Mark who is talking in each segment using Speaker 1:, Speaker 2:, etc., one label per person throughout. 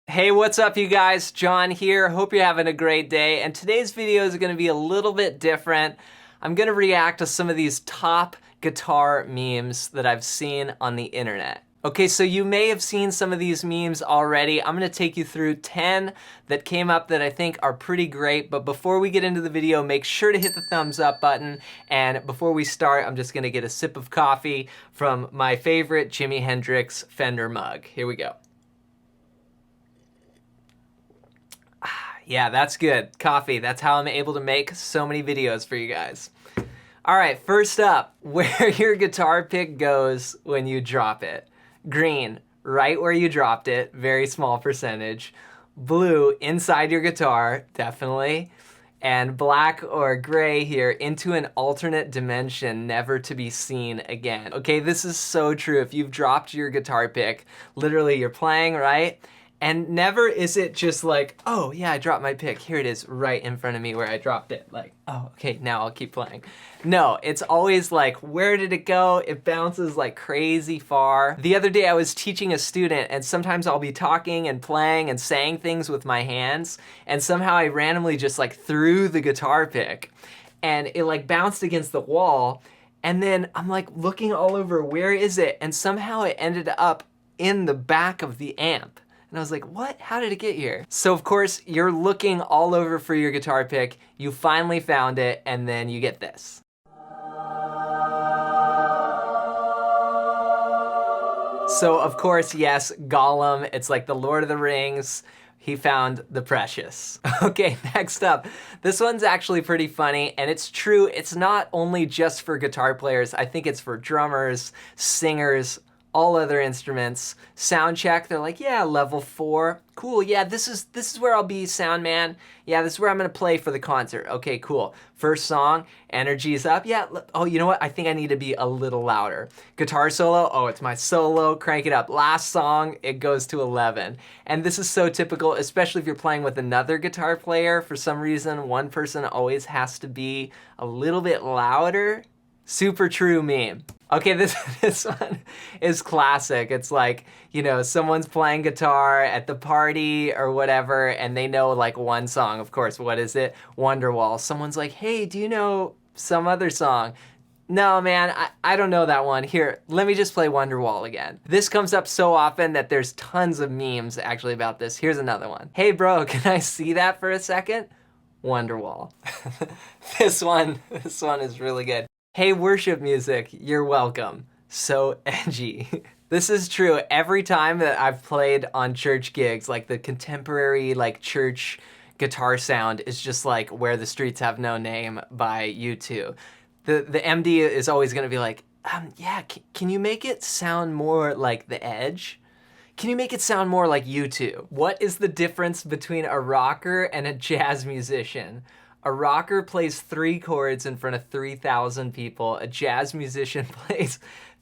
Speaker 1: Hey, what's up you guys? John here. Hope you're having a great day. And today's video is going to be a little bit different. I'm going to react to some of these top guitar memes that I've seen on the internet. Okay, so you may have seen some of these memes already. I'm going to take you through 10 that came up that I think are pretty great. But before we get into the video, make sure to hit the thumbs up button. And before we start, I'm just going to get a sip of coffee from my favorite Jimi Hendrix Fender mug. Here we go. Yeah, that's good. Coffee. That's how I'm able to make so many videos for you guys. All right, first up, where your guitar pick goes when you drop it. Green, right where you dropped it, very small percentage. Blue, inside your guitar, definitely. And black or gray here, into an alternate dimension, never to be seen again. Okay, this is so true. If you've dropped your guitar pick, literally you're playing, right? And never is it just like, oh yeah, I dropped my pick. Here it is right in front of me where I dropped it. Like, oh, okay, now I'll keep playing. No, it's always like, where did it go? It bounces like crazy far. The other day I was teaching a student and sometimes I'll be talking and playing and saying things with my hands. And somehow I randomly just like threw the guitar pick and it like bounced against the wall. And then I'm like looking all over, where is it? And somehow it ended up in the back of the amp. And I was like, what? How did it get here? So of course, you're looking all over for your guitar pick, you finally found it, and then you get this. So of course, yes, Gollum, it's like the Lord of the Rings, he found the precious. Okay, next up. This one's actually pretty funny, and it's true, it's not only just for guitar players, I think it's for drummers, singers, all other instruments. Sound check, they're like, yeah, level 4. Cool, yeah, this is where I'll be, sound man. Yeah, this is where I'm gonna play for the concert. Okay, cool. First song, energy is up. Yeah, oh, you know what? I think I need to be a little louder. Guitar solo, oh, it's my solo, crank it up. Last song, it goes to 11. And this is so typical, especially if you're playing with another guitar player. For some reason, one person always has to be a little bit louder. Super true meme. Okay, this one is classic. It's like, you know, someone's playing guitar at the party or whatever, and they know like one song, of course. What is it? Wonderwall. Someone's like, hey, do you know some other song? No, man, I don't know that one. Here, let me just play Wonderwall again. This comes up so often that there's tons of memes actually about this. Here's another one. Hey, bro, can I see that for a second? Wonderwall. This one is really good. Hey, worship music, you're welcome. So edgy. This is true. Every time that I've played on church gigs, like the contemporary like church guitar sound is just like Where the Streets Have No Name by U2. The MD is always gonna be like, yeah, can you make it sound more like The Edge? Can you make it sound more like U2? What is the difference between a rocker and a jazz musician? A rocker plays 3 chords in front of 3,000 people. A jazz musician plays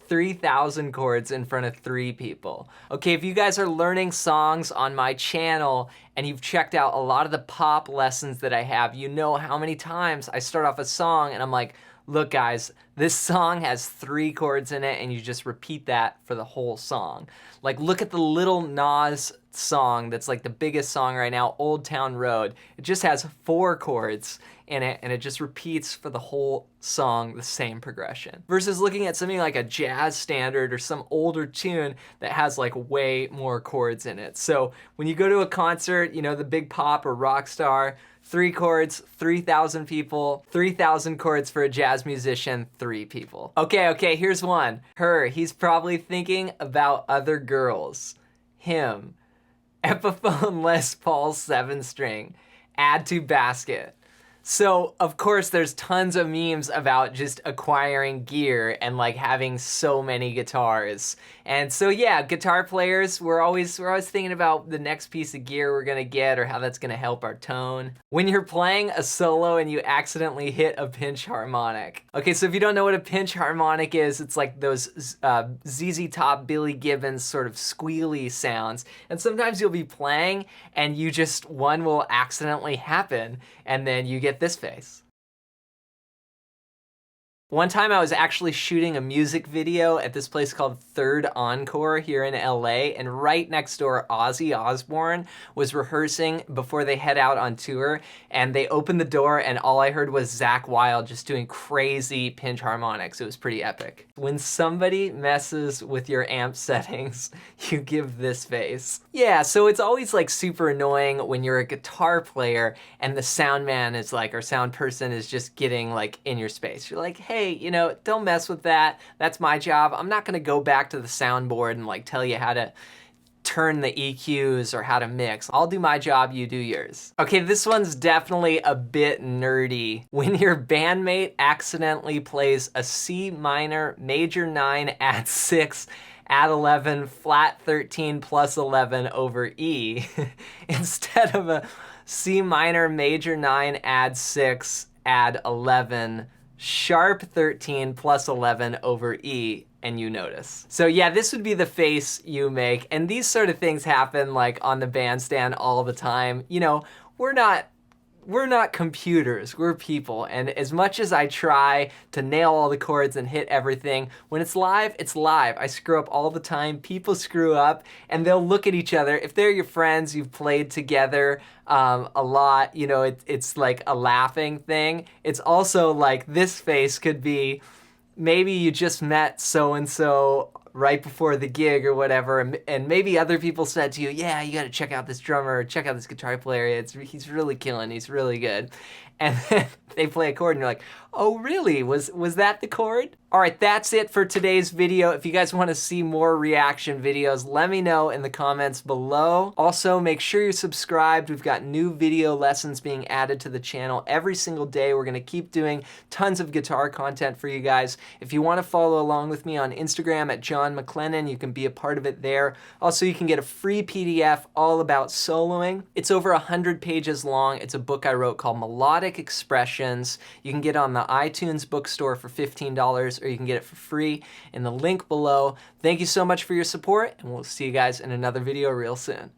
Speaker 1: 3,000 chords in front of 3 people. Okay, if you guys are learning songs on my channel and you've checked out a lot of the pop lessons that I have, you know how many times I start off a song and I'm like, look guys, this song has 3 chords in it and you just repeat that for the whole song. Like look at the Lil Nas song that's like the biggest song right now, Old Town Road. It just has 4 chords in it and it just repeats for the whole song the same progression. Versus looking at something like a jazz standard or some older tune that has like way more chords in it. So when you go to a concert, you know, the big pop or rock star, 3 chords, 3,000 people, 3,000 chords for a jazz musician, 3 people. Okay, here's one. Her, he's probably thinking about other girls. Him, Epiphone Les Paul 7-string, add to basket. So, of course, there's tons of memes about just acquiring gear and like having so many guitars. And so yeah, guitar players, we're always thinking about the next piece of gear we're gonna get or how that's gonna help our tone. When you're playing a solo and you accidentally hit a pinch harmonic. Okay, so if you don't know what a pinch harmonic is, it's like those ZZ Top, Billy Gibbons sort of squealy sounds. And sometimes you'll be playing and you just, one will accidentally happen and then you get this face. One time I was actually shooting a music video at this place called Third Encore here in LA, and right next door Ozzy Osbourne was rehearsing before they head out on tour, and they opened the door and all I heard was Zakk Wylde just doing crazy pinch harmonics. It was pretty epic. When somebody messes with your amp settings, you give this face. Yeah, so it's always like super annoying when you're a guitar player and the sound man is like, or sound person is just getting like in your space. You're like, hey, you know, don't mess with that. That's my job. I'm not gonna go back to the soundboard and like tell you how to turn the EQs or how to mix. I'll do my job, you do yours. Okay, this one's definitely a bit nerdy. When your bandmate accidentally plays a C minor, major 9, add 6, add 11, flat 13 plus 11 over E, instead of a C minor, major 9, add 6, add 11, sharp 13 plus 11 over E, and you notice. So yeah, this would be the face you make, and these sort of things happen like on the bandstand all the time. You know, we're not computers, we're people, and as much as I try to nail all the chords and hit everything, when it's live, it's live. I screw up all the time, people screw up, and they'll look at each other. If they're your friends, you've played together a lot, you know, it's like a laughing thing. It's also like this face could be, maybe you just met so-and-so right before the gig or whatever, and maybe other people said to you, yeah, you gotta check out this drummer, check out this guitar player, he's really killing, he's really good. And then they play a chord and you're like, oh really, was that the chord? All right, that's it for today's video. If you guys wanna see more reaction videos, let me know in the comments below. Also, make sure you're subscribed. We've got new video lessons being added to the channel every single day. We're gonna keep doing tons of guitar content for you guys. If you wanna follow along with me on Instagram at John MacLennan, you can be a part of it there. Also, you can get a free PDF all about soloing. It's over 100 pages long. It's a book I wrote called Melodic Expressions. You can get it on the iTunes bookstore for $15, or you can get it for free in the link below. Thank you so much for your support, and we'll see you guys in another video real soon.